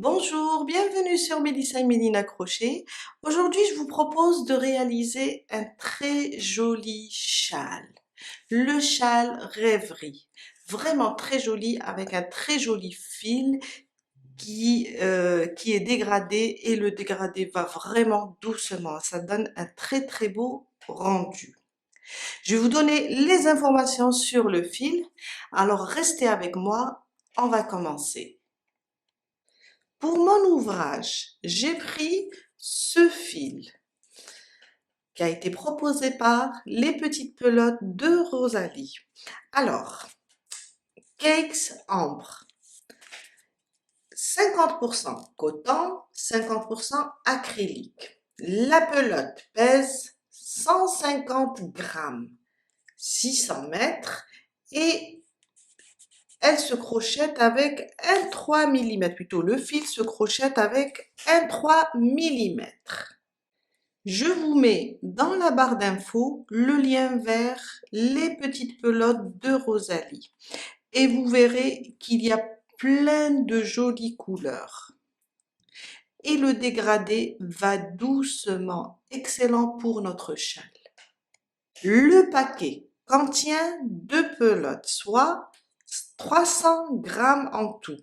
Bonjour, bienvenue sur Mélissa et Mélina Crochet. Aujourd'hui, je vous propose de réaliser un très joli châle. Le châle rêverie. Vraiment très joli avec un très joli fil qui est dégradé et le dégradé va vraiment doucement. Ça donne un très beau rendu. Je vais vous donner les informations sur le fil. Alors restez avec moi, on va commencer. Pour mon ouvrage, j'ai pris ce fil qui a été proposé par les petites pelotes de Rosalie. Alors, Cakes Ambre, 50% coton, 50% acrylique. La pelote pèse 150 grammes, 600 mètres et elle se crochette avec un 3 mm, plutôt le fil se crochette avec un 3 mm. Je vous mets dans la barre d'infos le lien vers les petites pelotes de Rosalie et vous verrez qu'il y a plein de jolies couleurs. Et le dégradé va doucement, excellent pour notre châle. Le paquet contient 2 pelotes, soit 300 grammes en tout,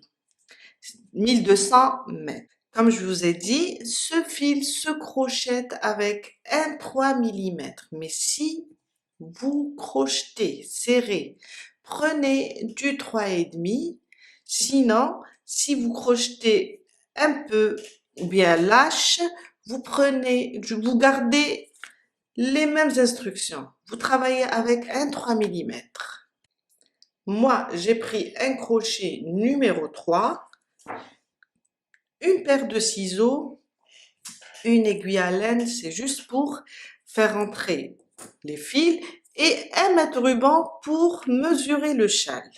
1200 mètres. Comme je vous ai dit, ce fil se crochette avec un 3 mm. Mais si vous crochetez serré, prenez du 3,5. Sinon, si vous crochetez un peu ou bien lâche, vous gardez les mêmes instructions. Vous travaillez avec un 3 mm. Moi, j'ai pris un crochet numéro 3, une paire de ciseaux, une aiguille à laine, c'est juste pour faire entrer les fils, et un mètre-ruban pour mesurer le châle.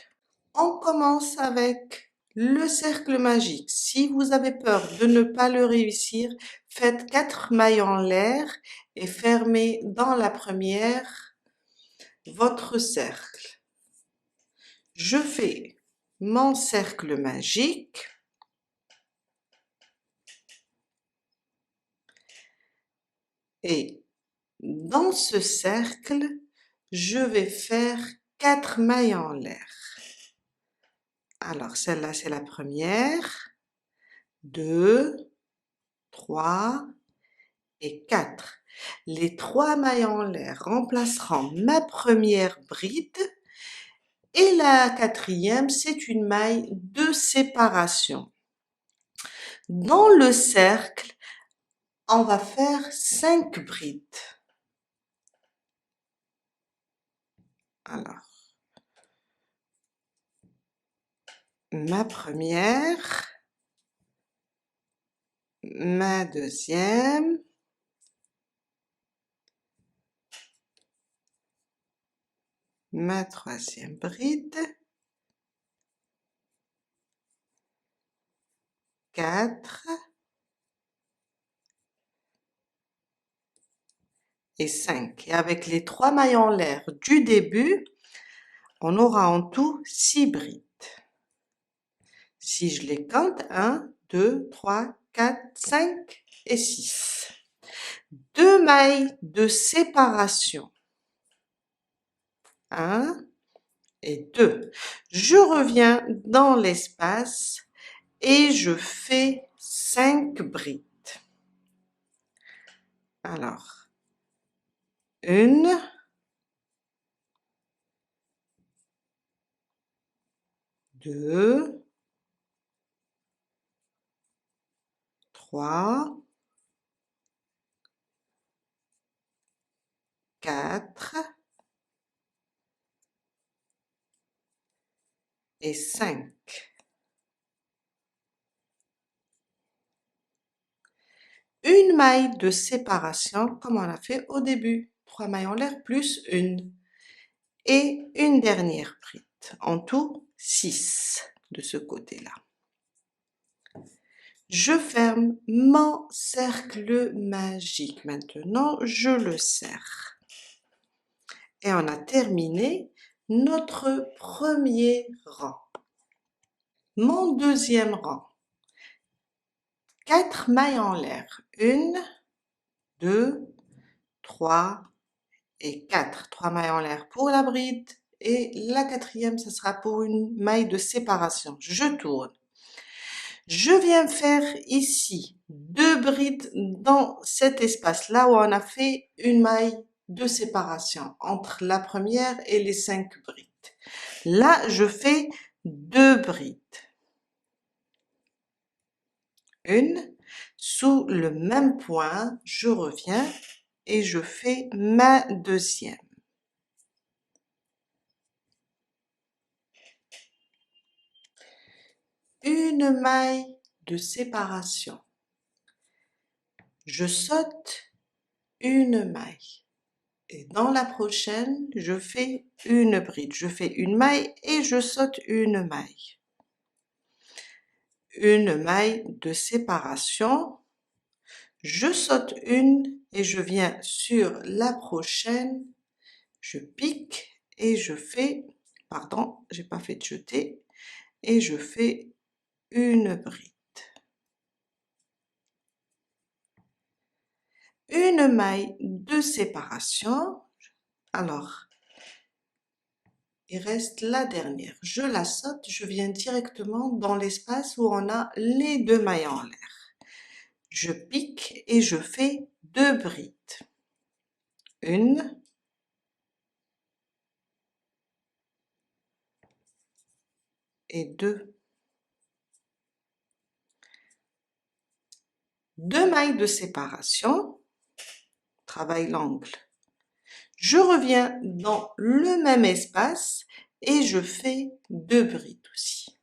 On commence avec le cercle magique. Si vous avez peur de ne pas le réussir, faites 4 mailles en l'air et fermez dans la première votre cercle. Je fais mon cercle magique. Et dans ce cercle, je vais faire 4 mailles en l'air. Alors, celle-là, c'est la première, 2, 3 et 4. Les 3 mailles en l'air remplaceront ma première bride et la quatrième, c'est une maille de séparation. Dans le cercle, on va faire 5 brides. Alors, ma première, ma deuxième, ma troisième bride, 4 et 5. Et avec les 3 mailles en l'air du début, on aura en tout 6 brides. Si je les compte, 1, 2, 3, 4, 5 et 6. 2 mailles de séparation. 1 et 2. Je reviens dans l'espace et je fais 5 brides. Alors, 1, 2, 3, 4 et 5. Une maille de séparation comme on l'a fait au début. 3 mailles en l'air plus une. Et une dernière bride. En tout, 6 de ce côté-là. Je ferme mon cercle magique. Maintenant, je le serre. Et on a terminé notre premier rang. Mon deuxième rang. 4 mailles en l'air. 1, 2, 3 et 4. 3 mailles en l'air pour la bride et la quatrième, ce sera pour une maille de séparation. Je tourne. Je viens faire ici 2 brides dans cet espace-là où on a fait une maille de séparation entre la première et les 5 brides. Là, je fais 2 brides. Une, sous le même point, je reviens et je fais ma deuxième. Une maille de séparation. Je saute une maille. Et dans la prochaine, je fais une bride. Je fais une maille et je saute une maille. Une maille de séparation. Je saute une et je viens sur la prochaine. Je pique et je fais, pardon, j'ai pas fait de jeter, et je fais une bride. Une maille de séparation. Alors, il reste la dernière. Je la saute, je viens directement dans l'espace où on a les 2 mailles en l'air. Je pique et je fais 2 brides. Une, et 2. 2 mailles de séparation, travaille l'angle. Je reviens dans le même espace et je fais 2 brides aussi.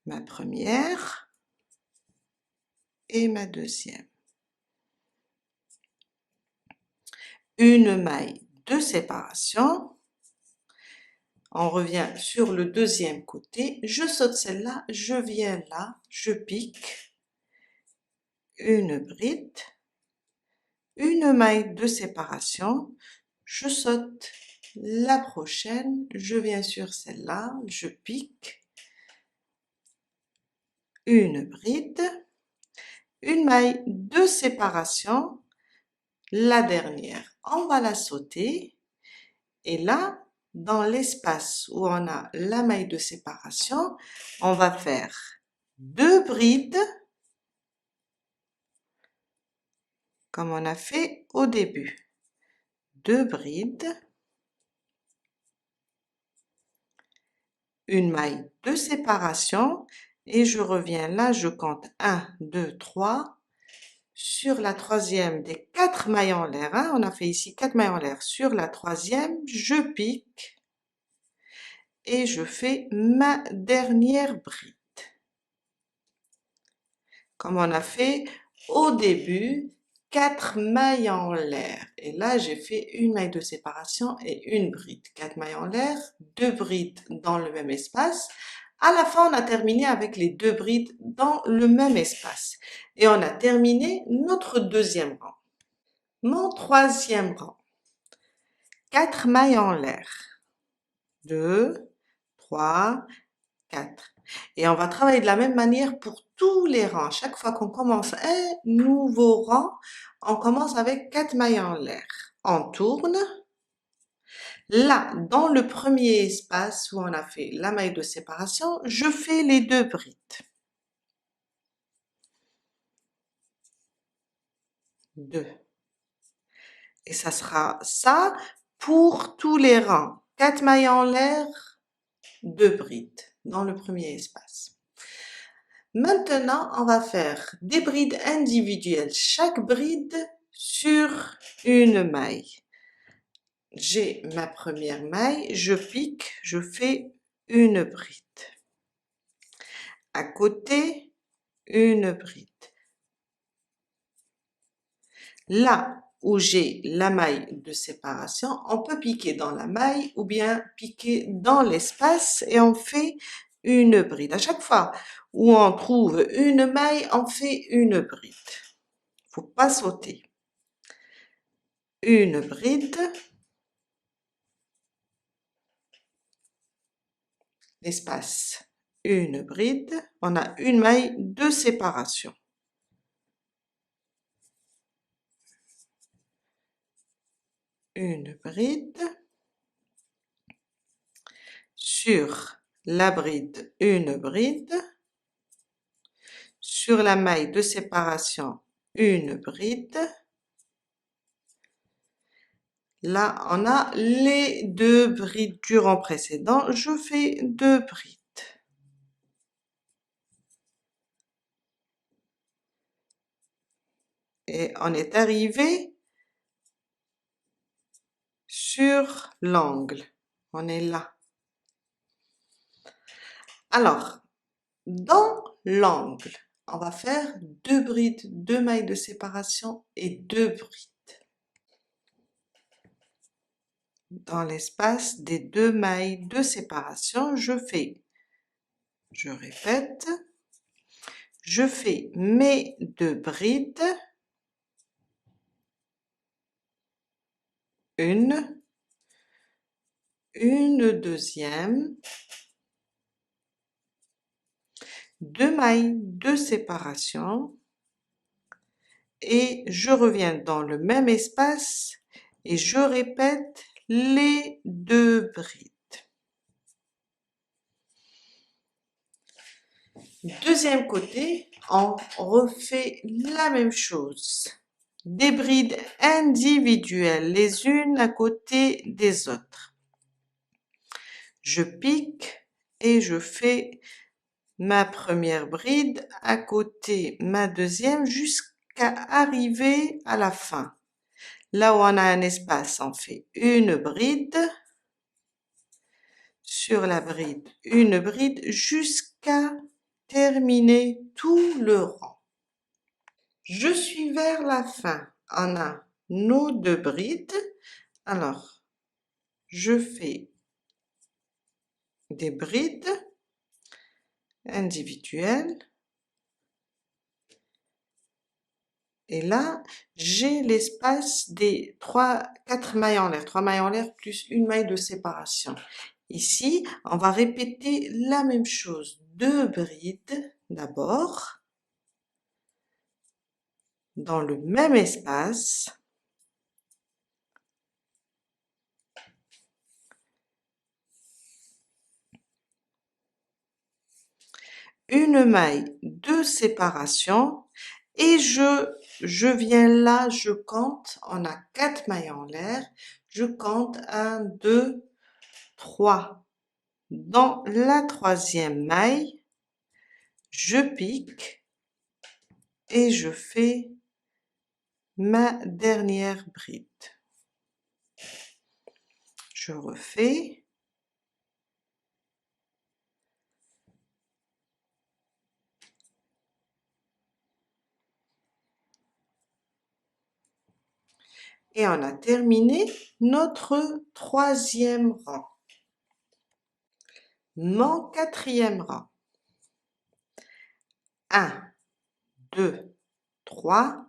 Ma première et ma deuxième. Une maille de séparation. On revient sur le deuxième côté. Je saute celle-là, je viens là, je pique. Une bride. Une maille de séparation. Je saute la prochaine, je viens sur celle-là, je pique. Une bride. Une maille de séparation, la dernière, on va la sauter et là, dans l'espace où on a la maille de séparation, on va faire 2 brides comme on a fait au début. 2 brides, une maille de séparation et je reviens là, je compte 1, 2, 3. Sur la troisième des 4 mailles en l'air, hein, on a fait ici 4 mailles en l'air. Sur la troisième, je pique et je fais ma dernière bride. Comme on a fait au début, 4 mailles en l'air. Et là, j'ai fait une maille de séparation et une bride. 4 mailles en l'air, 2 brides dans le même espace. À la fin, on a terminé avec les 2 brides dans le même espace. Et on a terminé notre deuxième rang. Mon troisième rang. 4 mailles en l'air. 2, 3, 4. Et on va travailler de la même manière pour tous les rangs. Chaque fois qu'on commence un nouveau rang, on commence avec 4 mailles en l'air. On tourne. Là, dans le premier espace où on a fait la maille de séparation, je fais les 2 brides. 2. Et ça sera ça pour tous les rangs. 4 mailles en l'air, 2 brides dans le premier espace. Maintenant, on va faire des brides individuelles, chaque bride sur une maille. J'ai ma première maille, je pique, je fais une bride. À côté, une bride. Là où j'ai la maille de séparation, on peut piquer dans la maille ou bien piquer dans l'espace et on fait une bride. À chaque fois où on trouve une maille, on fait une bride. Faut pas sauter. Une bride. L'espace une bride, on a une maille de séparation. Une bride, sur la bride, une bride, sur la maille de séparation, une bride. Là, on a les deux brides du rang précédent, je fais deux brides. Et on est arrivé sur l'angle, on est là. Alors, dans l'angle, on va faire deux brides, deux mailles de séparation et deux brides. Dans l'espace des deux mailles de séparation, je répète, je fais mes deux brides, une deuxième, deux mailles de séparation et je reviens dans le même espace et je répète les deux brides. Deuxième côté, on refait la même chose. Des brides individuelles, les unes à côté des autres. Je pique et je fais ma première bride à côté ma deuxième jusqu'à arriver à la fin. Là où on a un espace, on fait une bride, sur la bride, une bride jusqu'à terminer tout le rang. Je suis vers la fin, on a nos deux brides, alors je fais des brides individuelles et là j'ai l'espace des 4 mailles en l'air, 3 mailles en l'air plus une maille de séparation. Ici, on va répéter la même chose, deux brides d'abord, dans le même espace, une maille de séparation et je viens là, je compte, on a 4 mailles en l'air, je compte 1, 2, 3. Dans la troisième maille, je pique et je fais ma dernière bride. Je refais. Et on a terminé notre troisième rang. Mon quatrième rang. 1, 2, 3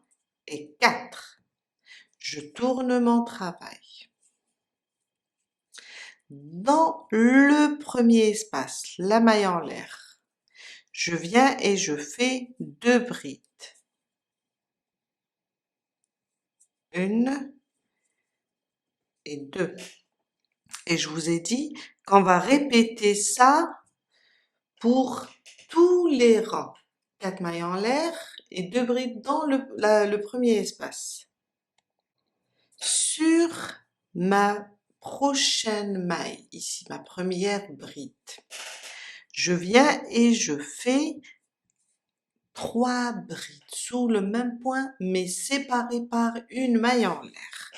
et 4. Je tourne mon travail. Dans le premier espace, la maille en l'air, je viens et je fais deux brides. Une et deux. Et je vous ai dit qu'on va répéter ça pour tous les rangs. 4 mailles en l'air et deux brides dans le premier espace. Sur ma prochaine maille, ici ma première bride, je viens et je fais 3 brides sous le même point mais séparées par une maille en l'air.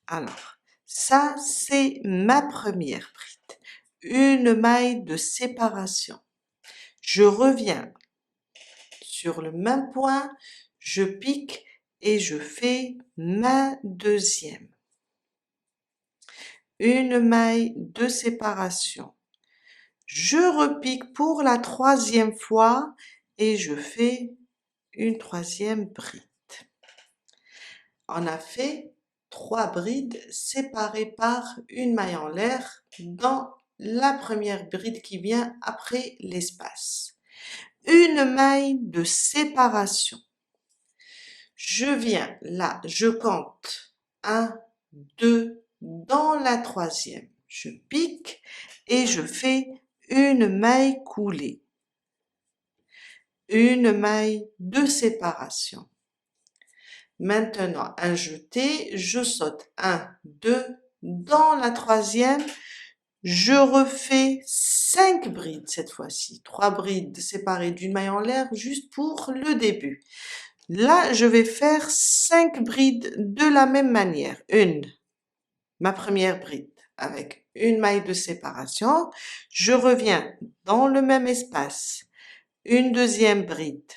Alors, ça c'est ma première bride, une maille de séparation. Je reviens sur le même point, je pique et je fais ma deuxième. Une maille de séparation. Je repique pour la troisième fois et je fais une troisième bride. On a fait 3 brides séparées par une maille en l'air dans la première bride qui vient après l'espace. Une maille de séparation. Je viens là, je compte 1, 2, dans la troisième. Je pique et je fais une maille coulée. Une maille de séparation. Maintenant, un jeté, je saute 1, 2, dans la troisième, je refais 5 brides cette fois-ci. 3 brides séparées d'une maille en l'air juste pour le début. Là, je vais faire 5 brides de la même manière. Ma première bride avec une maille de séparation. Je reviens dans le même espace. Une deuxième bride.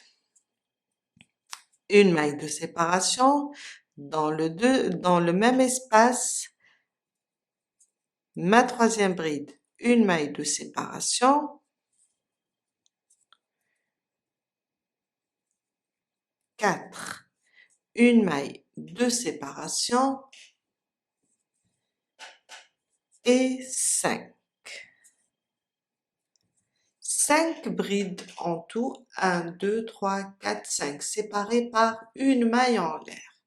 Une maille de séparation. Dans le même espace. Ma troisième bride. Une maille de séparation. 4. Une maille de séparation. Et 5. 5 brides en tout, 1, 2, 3, 4, 5, séparées par une maille en l'air.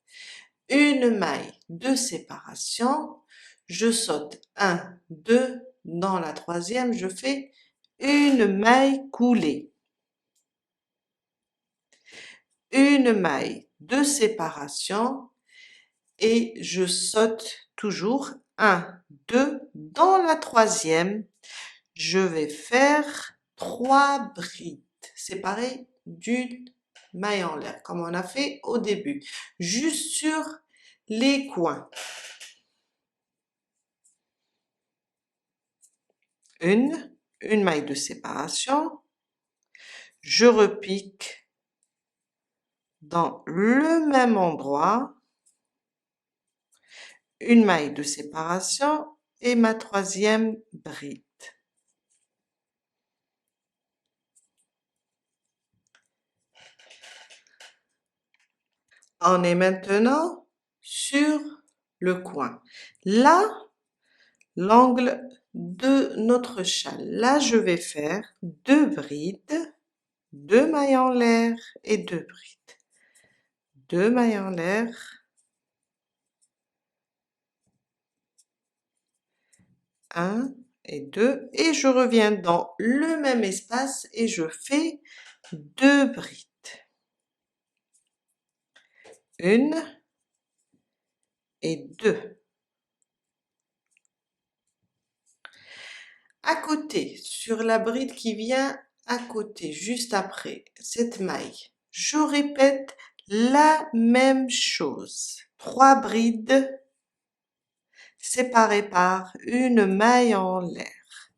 Une maille de séparation, je saute 1, 2, dans la troisième, je fais une maille coulée. Une maille de séparation et je saute toujours 1, 2, dans la troisième, je vais faire 3 brides séparées d'une maille en l'air, comme on a fait au début, juste sur les coins. Une maille de séparation, je repique dans le même endroit, une maille de séparation et ma troisième bride. On est maintenant sur le coin. Là, l'angle de notre châle. Là, je vais faire 2 brides, 2 mailles en l'air et 2 brides. 2 mailles en l'air, 1 et 2, et je reviens dans le même espace et je fais 2 brides. 1 et 2. À côté, sur la bride qui vient à côté, juste après cette maille, je répète la même chose. 3 brides séparées par une maille en l'air.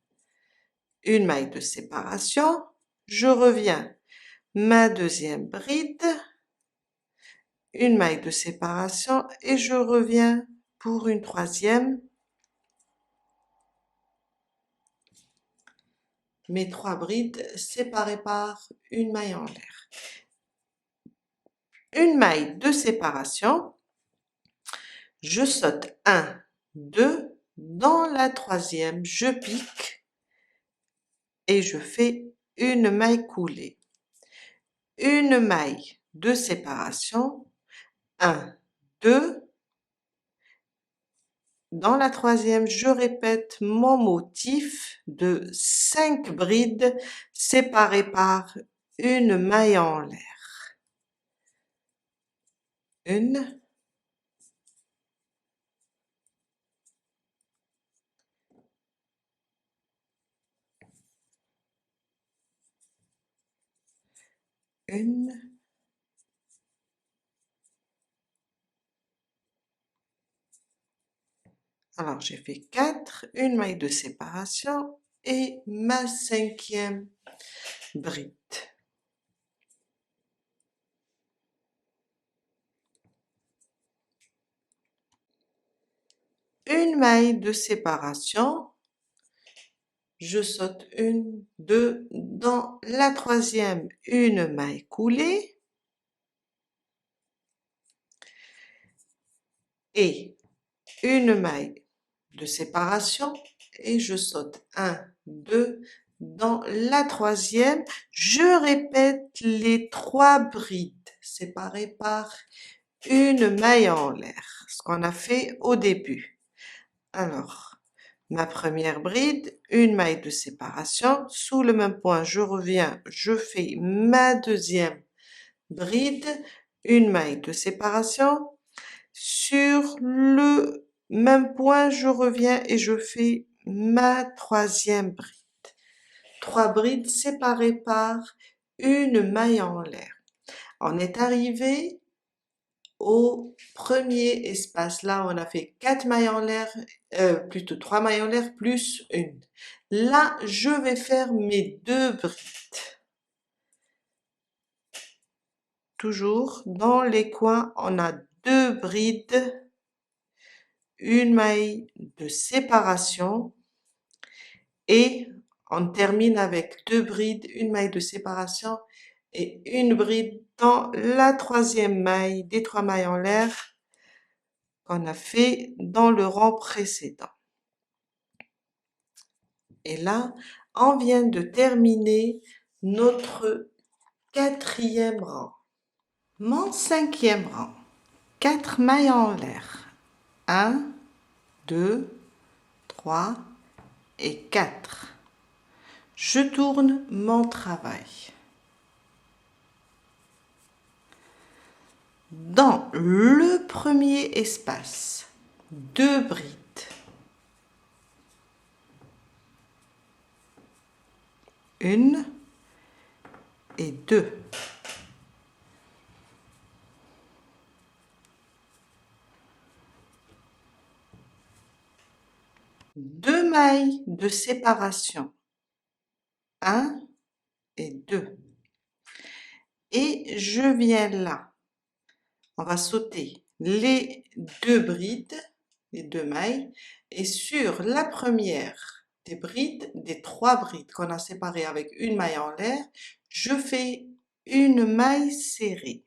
Une maille de séparation, je reviens, ma deuxième bride, une maille de séparation et je reviens pour une troisième. Mes 3 brides séparées par une maille en l'air. Une maille de séparation, je saute 1, 2, dans la troisième, je pique et je fais une maille coulée. Une maille de séparation, 1, 2, dans la troisième, je répète mon motif de 5 brides séparées par une maille en l'air. Une, une, alors j'ai fait 4, une maille de séparation et ma cinquième bride. Une maille de séparation, je saute 1, 2, dans la troisième, une maille coulée et une maille de séparation et je saute 1, 2, dans la troisième, je répète les 3 brides séparées par une maille en l'air, ce qu'on a fait au début. Alors, ma première bride, une maille de séparation, sous le même point, je reviens, je fais ma deuxième bride, une maille de séparation, sur le même point, je reviens et je fais ma troisième bride. 3 brides séparées par une maille en l'air. On est arrivé au premier espace. Là, on a fait 4 mailles en l'air, plutôt 3 mailles en l'air plus une. Là, je vais faire mes 2 brides. Toujours dans les coins, on a 2 brides, une maille de séparation et on termine avec 2 brides, une maille de séparation et une bride dans la troisième maille des 3 mailles en l'air qu'on a fait dans le rang précédent. Et là, on vient de terminer notre 4e rang. Mon 5e rang, 4 mailles en l'air. 1, 2, 3 et 4. Je tourne mon travail. Dans le premier espace, 2 brides. Une et 2. Deux mailles de séparation. 1 et 2. Et je viens là. On va sauter les 2 brides, les 2 mailles, et sur la première des brides, des 3 brides qu'on a séparées avec une maille en l'air, je fais une maille serrée.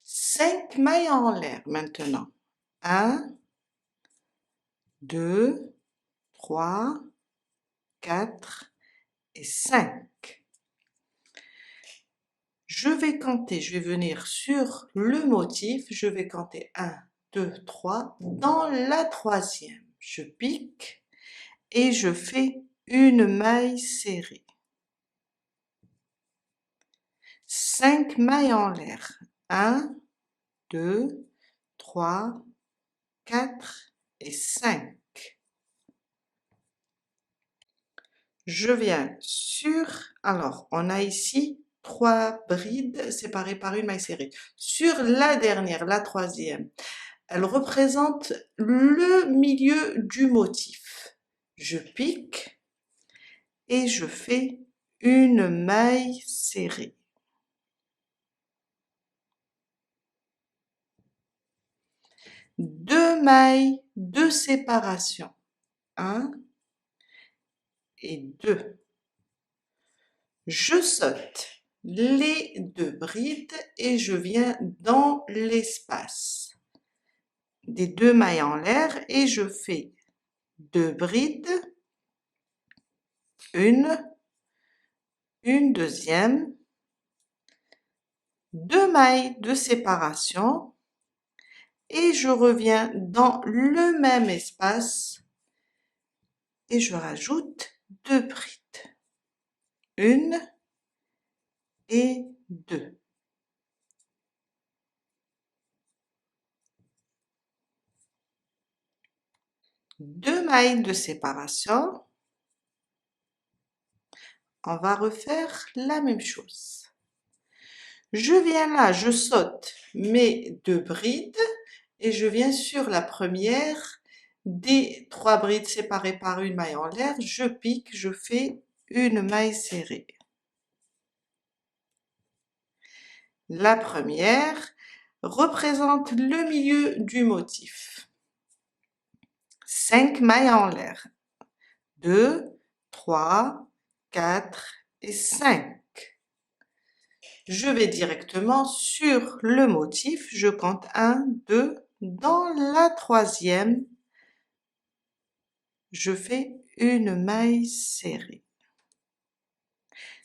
Cinq mailles en l'air maintenant. 1, 2, 3, 4 et 5. Je vais compter, je vais venir sur le motif, je vais compter 1, 2, 3, dans la troisième. Je pique et je fais une maille serrée. 5 mailles en l'air. 1, 2, 3, 4 et 5. Je viens sur, alors on a ici 3 brides séparées par une maille serrée. Sur la dernière, la troisième, elle représente le milieu du motif. Je pique et je fais une maille serrée. 2 mailles de séparation. 1 et 2. Je saute les 2 brides et je viens dans l'espace des 2 mailles en l'air et je fais 2 brides, une deuxième, 2 mailles de séparation et je reviens dans le même espace et je rajoute 2 brides, une et 2. Deux mailles de séparation. On va refaire la même chose. Je viens là, je saute mes 2 brides et je viens sur la première des 3 brides séparées par une maille en l'air, je pique, je fais une maille serrée. La première représente le milieu du motif. 5 mailles en l'air. 2, 3, 4 et 5. Je vais directement sur le motif, je compte 1, 2, dans la troisième, je fais une maille serrée.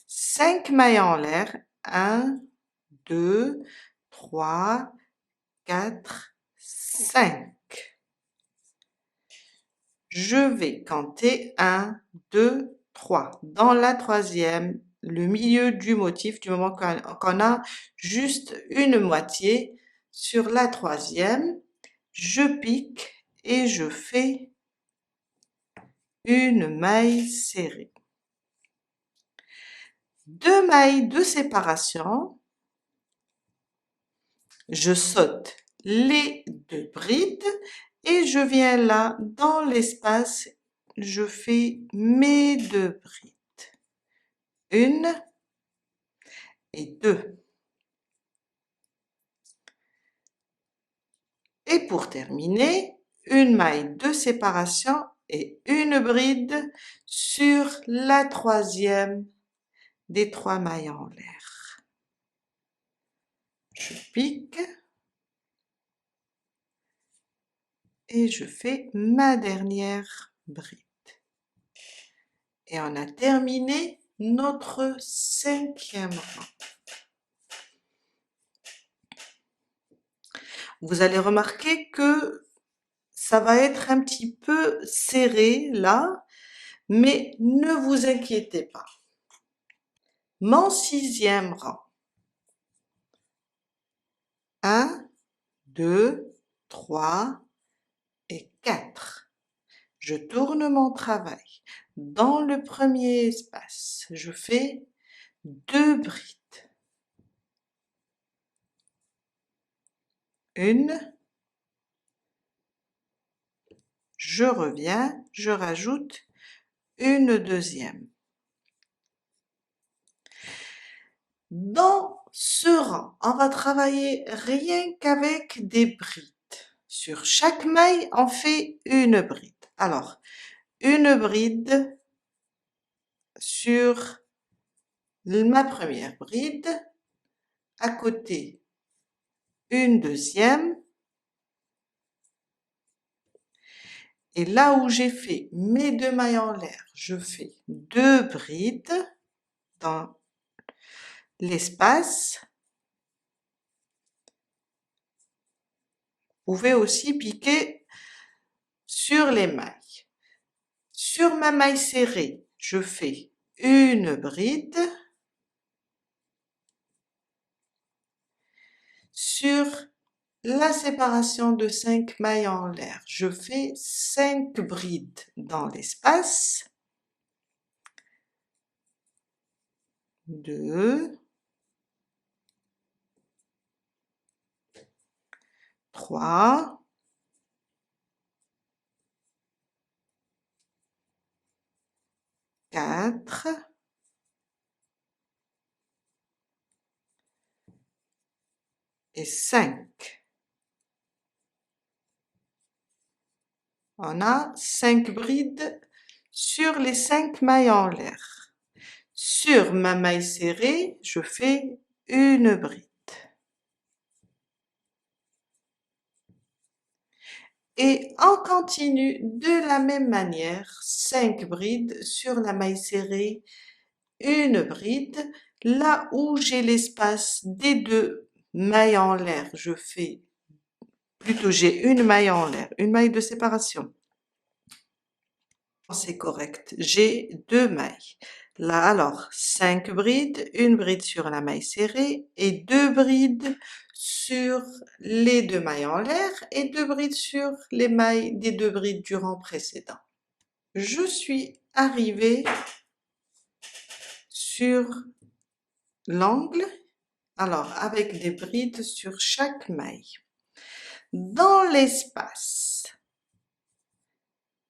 5 mailles en l'air, 1, 2, 3, 4, 5. Je vais compter 1, 2, 3. Dans la troisième, le milieu du motif, du moment qu'on a juste une moitié, sur la troisième, je pique et je fais une maille serrée. 2 mailles de séparation, je saute les 2 brides et je viens là dans l'espace, je fais mes 2 brides. 1 et 2. Et pour terminer, une maille de séparation et une bride sur la troisième des 3 mailles en l'air. Je pique et je fais ma dernière bride. Et on a terminé notre 5e rang. Vous allez remarquer que ça va être un petit peu serré là, mais ne vous inquiétez pas. Mon 6e rang. 1, 2, 3 et 4. Je tourne mon travail. Dans le premier espace, je fais 2 brides. 1, je reviens, je rajoute une deuxième. Dans ce rang, on va travailler rien qu'avec des brides. Sur chaque maille, on fait une bride. Alors, une bride sur ma première bride, à côté une deuxième, et là où j'ai fait mes 2 mailles en l'air, je fais 2 brides dans l'espace. Vous pouvez aussi piquer sur les mailles. Sur ma maille serrée, je fais une bride. Sur la séparation de 5 mailles en l'air, je fais 5 brides dans l'espace. 2, 3, 4, et 5. On a 5 brides sur les 5 mailles en l'air. Sur ma maille serrée, je fais une bride. Et on continue de la même manière, 5 brides sur la maille serrée, une bride. Là où j'ai l'espace des 2 mailles en l'air, je fais, plutôt j'ai une maille en l'air, une maille de séparation. C'est correct, j'ai 2 mailles. Là alors, 5 brides, une bride sur la maille serrée et 2 brides sur les 2 mailles en l'air et 2 brides sur les mailles des 2 brides du rang précédent. Je suis arrivée sur l'angle, alors avec des brides sur chaque maille. Dans l'espace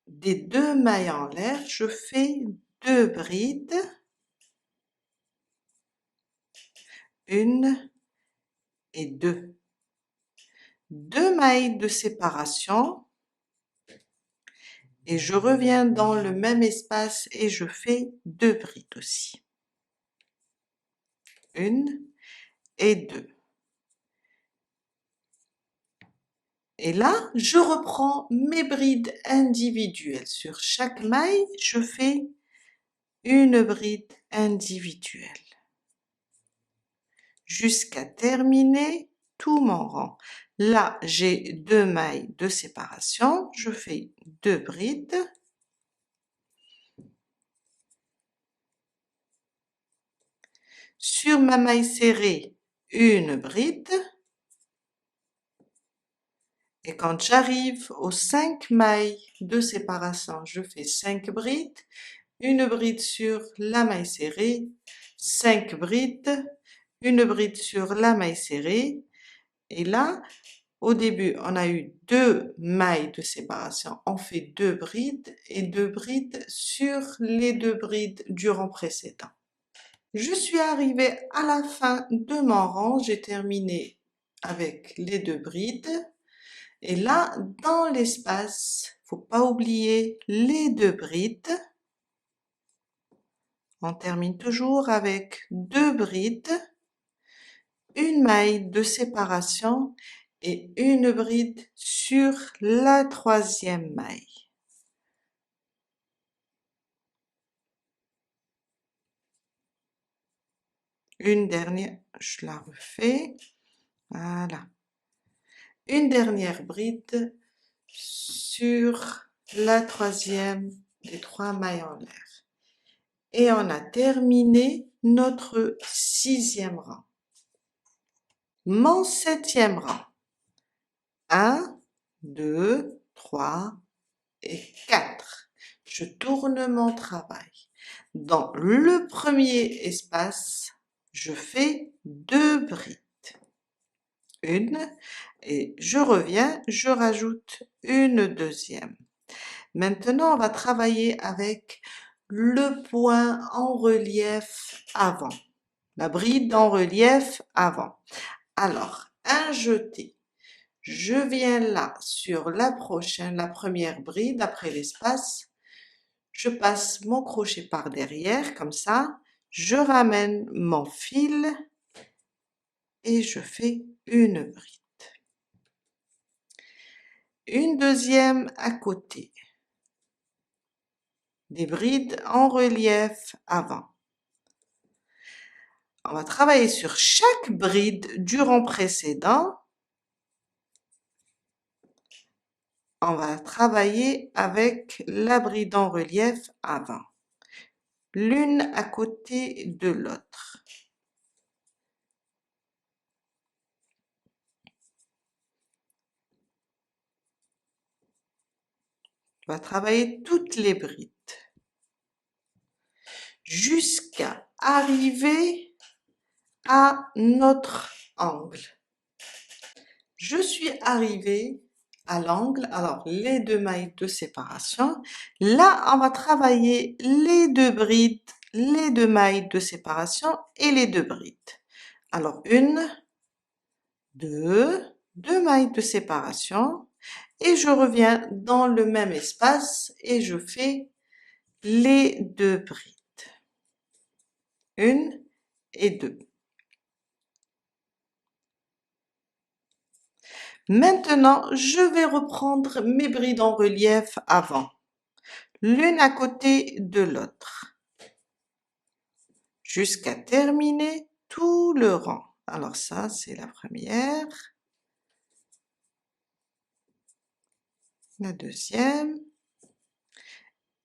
des 2 mailles en l'air, je fais 2 brides, 1 et 2. 2 mailles de séparation et je reviens dans le même espace et je fais 2 brides aussi. 1 et 2. Et là, je reprends mes brides individuelles. Sur chaque maille, je fais une bride individuelle jusqu'à terminer tout mon rang. Là, j'ai 2 mailles de séparation, je fais 2 brides. Sur ma maille serrée, une bride. Et quand j'arrive aux 5 mailles de séparation, je fais 5 brides, une bride sur la maille serrée, 5 brides, une bride sur la maille serrée, et là, au début, on a eu 2 mailles de séparation, on fait 2 brides et 2 brides sur les 2 brides du rang précédent. Je suis arrivée à la fin de mon rang, j'ai terminé avec les 2 brides. Et là, dans l'espace, faut pas oublier les 2 brides. On termine toujours avec 2 brides, une maille de séparation et une bride sur la 3e maille. Une dernière, je la refais, voilà. Une dernière bride sur la 3e des 3 mailles en l'air. Et on a terminé notre 6e rang. Mon 7e rang. 1, 2, 3 et 4. Je tourne mon travail. Dans le premier espace, je fais 2 brides. Une, et je reviens, je rajoute une deuxième. Maintenant, on va travailler avec le point en relief avant, la bride en relief avant. Alors, un jeté. Je viens là sur la première bride après l'espace, je passe mon crochet par derrière comme ça, je ramène mon fil et je fais une bride. Une deuxième à côté. Des brides en relief avant. On va travailler sur chaque bride du rang précédent. On va travailler avec la bride en relief avant, l'une à côté de l'autre. On va travailler toutes les brides jusqu'à arriver à notre angle. Je suis arrivée à l'angle, alors les 2 mailles de séparation. Là, on va travailler les 2 brides, les 2 mailles de séparation et les 2 brides. Alors 1, 2, 2 mailles de séparation et je reviens dans le même espace et je fais les 2 brides. 1 et 2. Maintenant, je vais reprendre mes brides en relief avant, l'une à côté de l'autre, jusqu'à terminer tout le rang. Alors ça, c'est la première, la deuxième,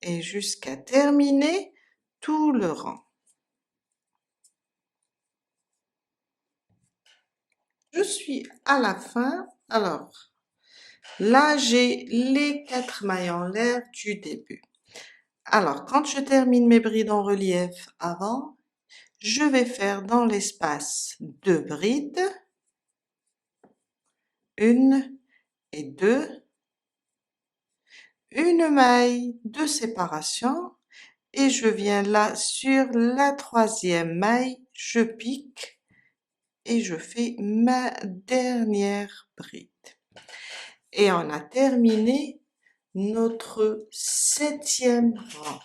et jusqu'à terminer tout le rang. Je suis à la fin, alors là j'ai les 4 mailles en l'air du début. Alors quand je termine mes brides en relief avant, je vais faire dans l'espace 2 brides, 1 et 2, une maille de séparation et je viens là sur la 3e maille, je pique et je fais ma dernière bride. Et on a terminé notre 7e rang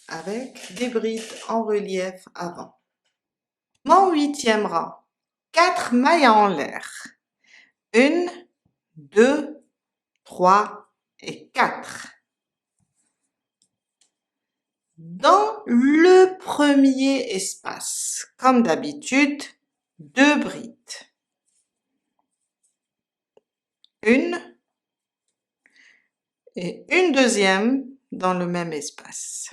avec des brides en relief avant. Mon 8e rang, 4 mailles en l'air. 1, 2, 3 et 4. Dans le premier espace, comme d'habitude, 2 brides. Une et une deuxième dans le même espace.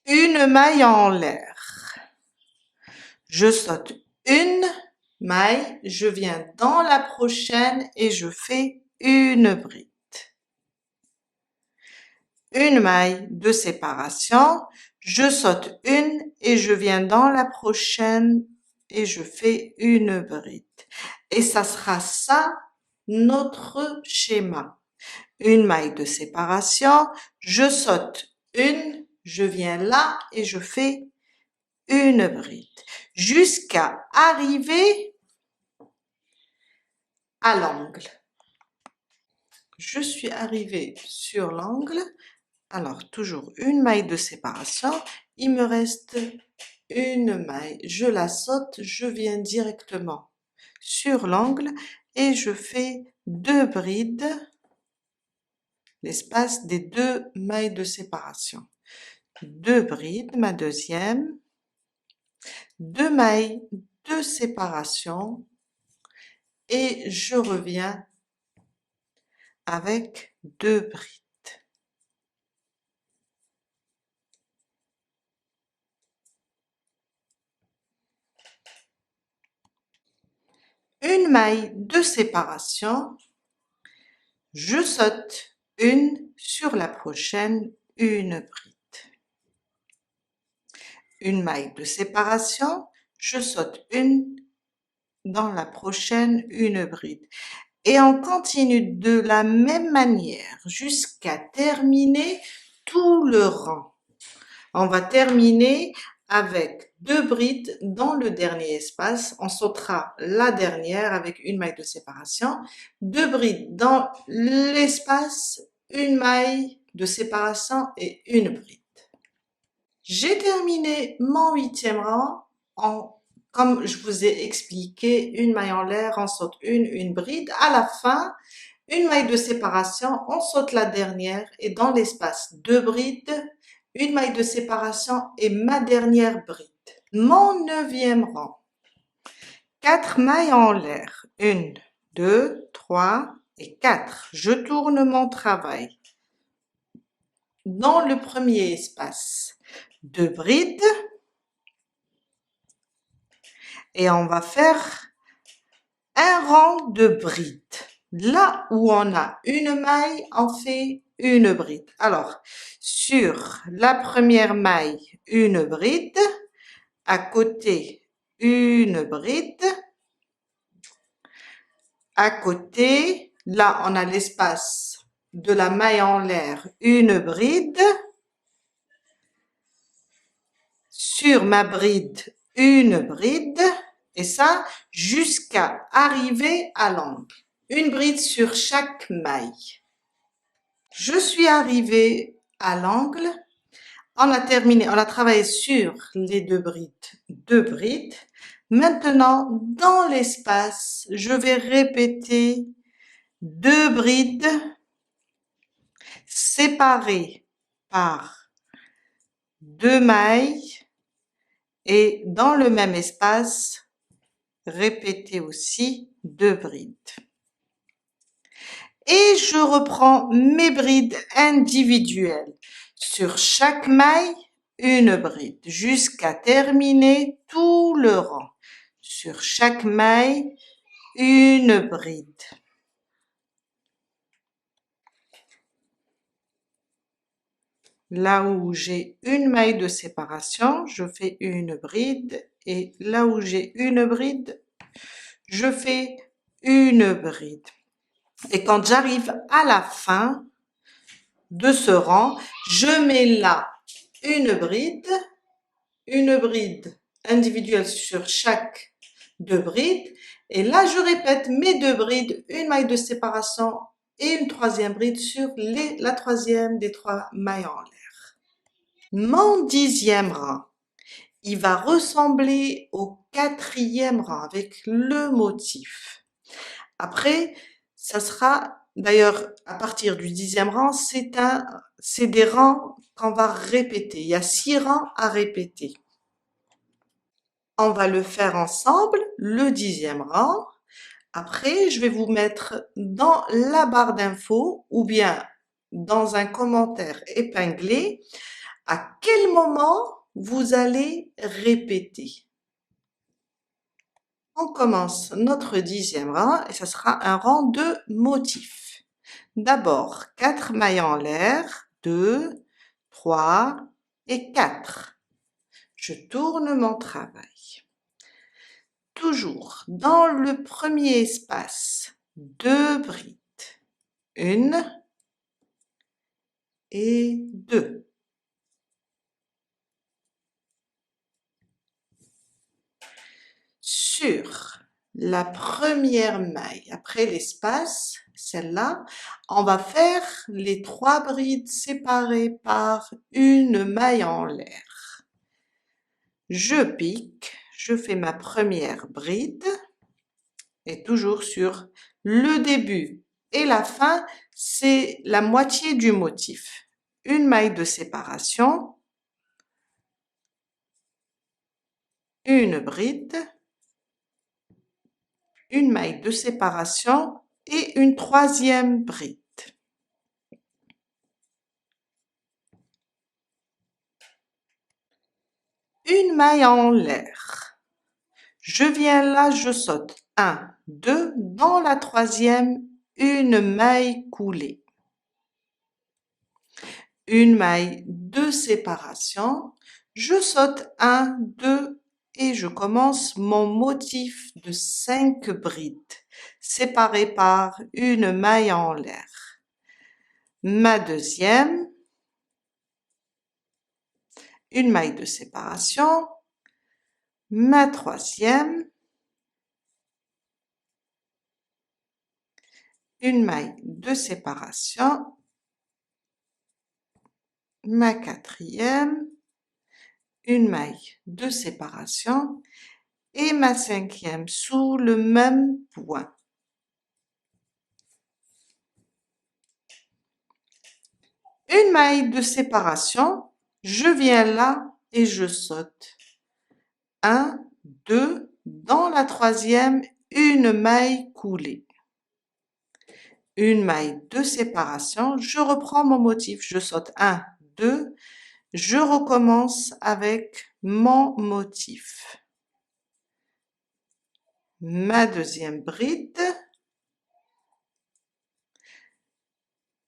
Une maille en l'air. Je saute une maille, je viens dans la prochaine et je fais une bride. Une maille de séparation, je saute une et je viens dans la prochaine et je fais une bride. Et ça sera ça notre schéma. Une maille de séparation, je saute une, je viens là et je fais une bride jusqu'à arriver à l'angle. Je suis arrivée sur l'angle, alors toujours une maille de séparation, il me reste une maille, je la saute, je viens directement sur l'angle et je fais 2 brides, l'espace des 2 mailles de séparation. 2 brides, ma deuxième, 2 mailles de séparation et je reviens avec 2 brides. Une maille de séparation, je saute une sur la prochaine, une bride. Une maille de séparation, je saute une dans la prochaine, une bride. Et on continue de la même manière jusqu'à terminer tout le rang. On va terminer avec 2 brides dans le dernier espace. On sautera la dernière avec une maille de séparation. 2 brides dans l'espace, une maille de séparation et une bride. J'ai terminé mon 8e rang comme je vous ai expliqué, une maille en l'air, on saute une bride. À la fin, une maille de séparation, on saute la dernière et dans l'espace 2 brides, une maille de séparation et ma dernière bride. Mon 9e rang, 4 mailles en l'air, 1, 2, 3 et 4. Je tourne mon travail. Dans le premier espace, 2 brides et on va faire un rang de brides. Là où on a une maille, on fait une bride. Alors, sur la première maille, une bride, à côté, une bride, à côté, là on a l'espace de la maille en l'air, une bride, sur ma bride, une bride, et ça jusqu'à arriver à l'angle. Une bride sur chaque maille. Je suis arrivée à l'angle. On a terminé, on a travaillé sur les 2 brides. Maintenant, dans l'espace, je vais répéter 2 brides séparées par 2 mailles et dans le même espace, répéter aussi 2 brides. Et je reprends mes brides individuelles. Sur chaque maille, une bride jusqu'à terminer tout le rang. Sur chaque maille, une bride. Là où j'ai une maille de séparation, je fais une bride et là où j'ai une bride, je fais une bride. Et quand j'arrive à la fin de ce rang, je mets là une bride individuelle sur chaque 2 brides. Et là, je répète mes 2 brides, une maille de séparation et une troisième bride sur la troisième des 3 mailles en l'air. Mon 10e rang, il va ressembler au 4e rang avec le motif. Après, ça sera, d'ailleurs, à partir du 10e rang, c'est des rangs qu'on va répéter. Il y a 6 rangs à répéter. On va le faire ensemble, le 10e rang. Après, je vais vous mettre dans la barre d'infos ou bien dans un commentaire épinglé à quel moment vous allez répéter. On commence notre 10e rang et ça sera un rang de motifs. D'abord, 4 mailles en l'air, 2, 3 et 4. Je tourne mon travail. Toujours dans le premier espace, 2 brides, 1 et 2. Sur la première maille, après l'espace, celle-là, on va faire les 3 brides séparées par une maille en l'air. Je pique, je fais ma première bride et toujours sur le début et la fin, c'est la moitié du motif. Une maille de séparation, une bride, une maille de séparation et une troisième bride. Une maille en l'air. Je viens là, je saute 1, 2, dans la troisième, une maille coulée. Une maille de séparation, je saute 1, 2 et je commence mon motif de 5 brides séparées par une maille en l'air. Ma deuxième, une maille de séparation, ma troisième, une maille de séparation, ma quatrième, une maille de séparation et ma cinquième sous le même point. Une maille de séparation, je viens là et je saute. 1, 2, dans la troisième, une maille coulée. Une maille de séparation, je reprends mon motif, je saute 1, 2, je recommence avec mon motif. Ma deuxième bride,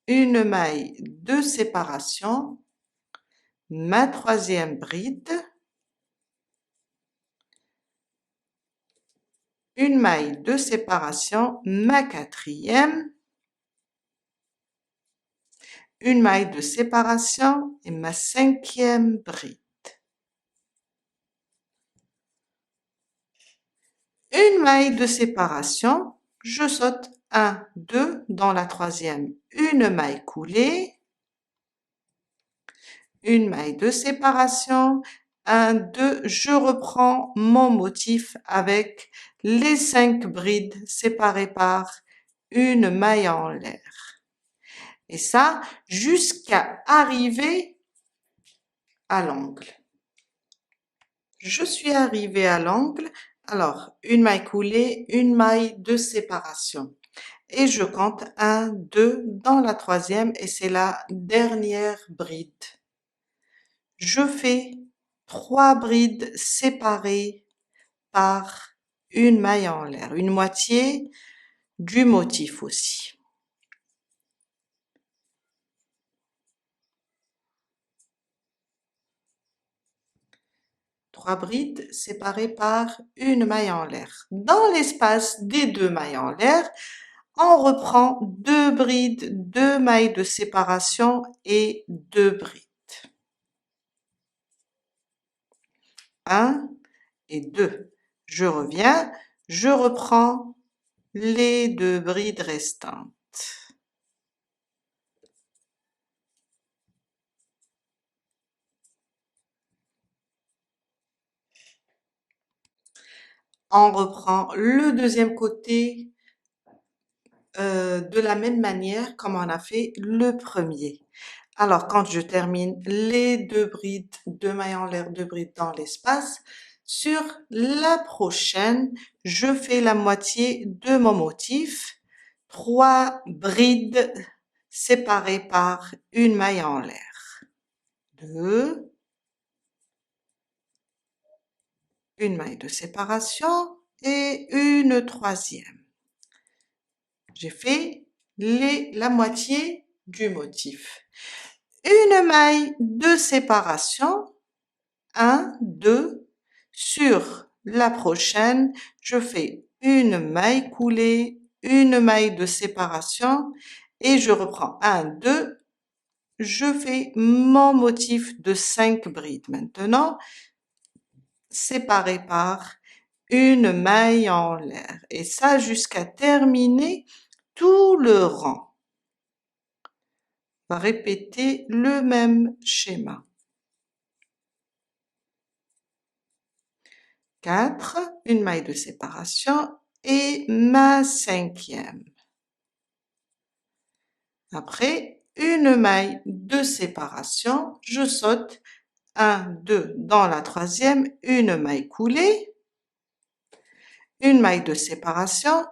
une maille de séparation, ma troisième bride, une maille de séparation, ma quatrième, une maille de séparation et ma cinquième bride. Une maille de séparation, je saute 1, 2, dans la troisième, une maille coulée, une maille de séparation, 1, 2, je reprends mon motif avec les 5 brides séparées par une maille en l'air. Et ça, jusqu'à arriver à l'angle. Je suis arrivée à l'angle, alors une maille coulée, une maille de séparation. Et je compte 1, 2 dans la troisième et c'est la dernière bride. Je fais 3 brides séparées par une maille en l'air, une moitié du motif aussi. Trois brides séparées par une maille en l'air. Dans l'espace des 2 mailles en l'air, on reprend 2 brides, 2 mailles de séparation et 2 brides. 1 et 2. Je reviens, Je reprends les 2 brides restantes. On reprend le deuxième côté de la même manière comme on a fait le premier. Alors, quand je termine les 2 brides, 2 mailles en l'air, 2 brides dans l'espace, sur la prochaine, je fais la moitié de mon motif, 3 brides séparées par une maille en l'air. 2, une maille de séparation et une troisième. J'ai fait la moitié du motif. Une maille de séparation, 1, 2, sur la prochaine, je fais une maille coulée, une maille de séparation et je reprends 1, 2, je fais mon motif de 5 brides. Maintenant, séparé par une maille en l'air et ça jusqu'à terminer tout le rang. On va répéter le même schéma. 4, une maille de séparation et ma cinquième. Après, une maille de séparation, je saute 1, 2 dans la troisième, une maille coulée, une maille de séparation,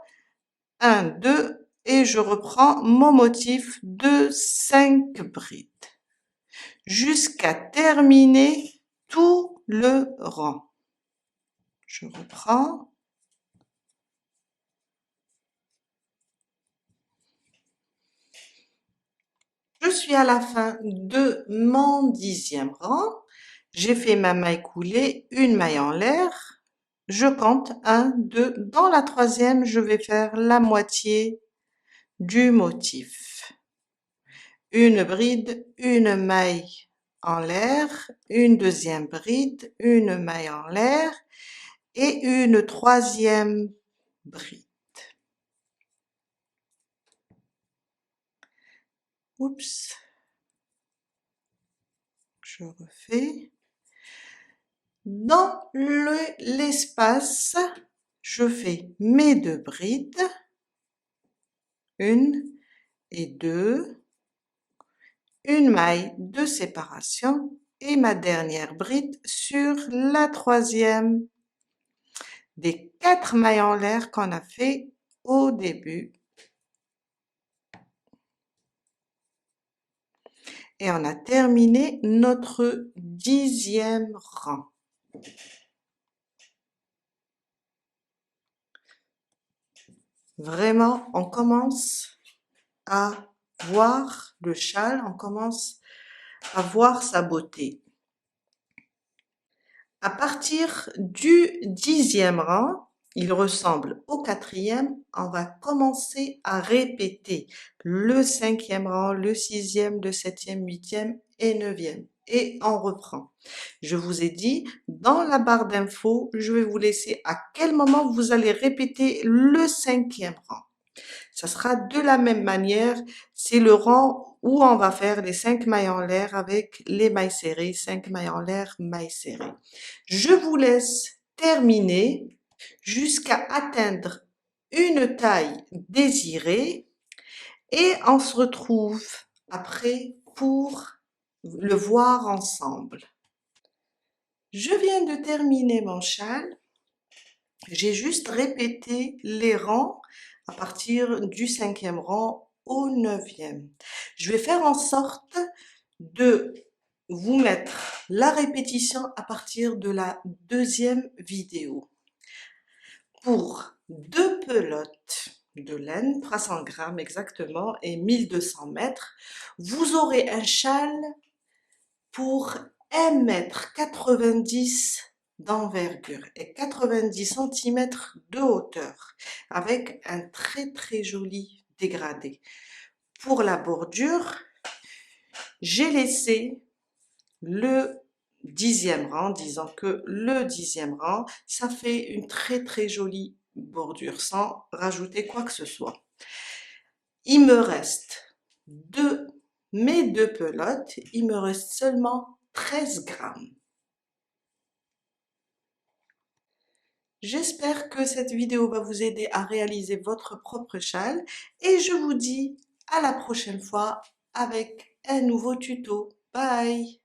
1, 2 et je reprends mon motif de 5 brides jusqu'à terminer tout le rang. Je reprends. Je suis à la fin de mon 10e rang. J'ai fait ma maille coulée, une maille en l'air. Je compte 1, 2. Dans la troisième, je vais faire la moitié du motif. Une bride, une maille en l'air, une deuxième bride, une maille en l'air et une troisième bride. Oups. Je refais. Dans l'espace, je fais mes 2 brides, 1 et 2, une maille de séparation et ma dernière bride sur la troisième des 4 mailles en l'air qu'on a fait au début. Et on a terminé notre 10e rang. Vraiment, on commence à voir le châle, on commence à voir sa beauté. À partir du 10e rang, il ressemble au 4e, on va commencer à répéter le 5e rang, le 6e, le 7e, 8e et 9e. Et on reprend. Je vous ai dit, dans la barre d'infos, je vais vous laisser à quel moment vous allez répéter le 5e rang. Ça sera de la même manière, c'est le rang où on va faire les 5 mailles en l'air avec les mailles serrées, 5 mailles en l'air, mailles serrées. Je vous laisse terminer jusqu'à atteindre une taille désirée et on se retrouve après pour le voir ensemble. Je viens de terminer mon châle. J'ai juste répété les rangs à partir du 5e rang au 9e. Je vais faire en sorte de vous mettre la répétition à partir de la 2e vidéo. Pour 2 pelotes de laine, 300 grammes exactement, et 1200 mètres, vous aurez un châle pour 1,90 m d'envergure et 90 cm de hauteur, avec un très joli dégradé. Pour la bordure, j'ai laissé le 10e rang, disons que le 10e rang, ça fait une très jolie bordure sans rajouter quoi que ce soit. Il me reste mes deux pelotes, il me reste seulement 13 grammes. J'espère que cette vidéo va vous aider à réaliser votre propre châle et je vous dis à la prochaine fois avec un nouveau tuto. Bye!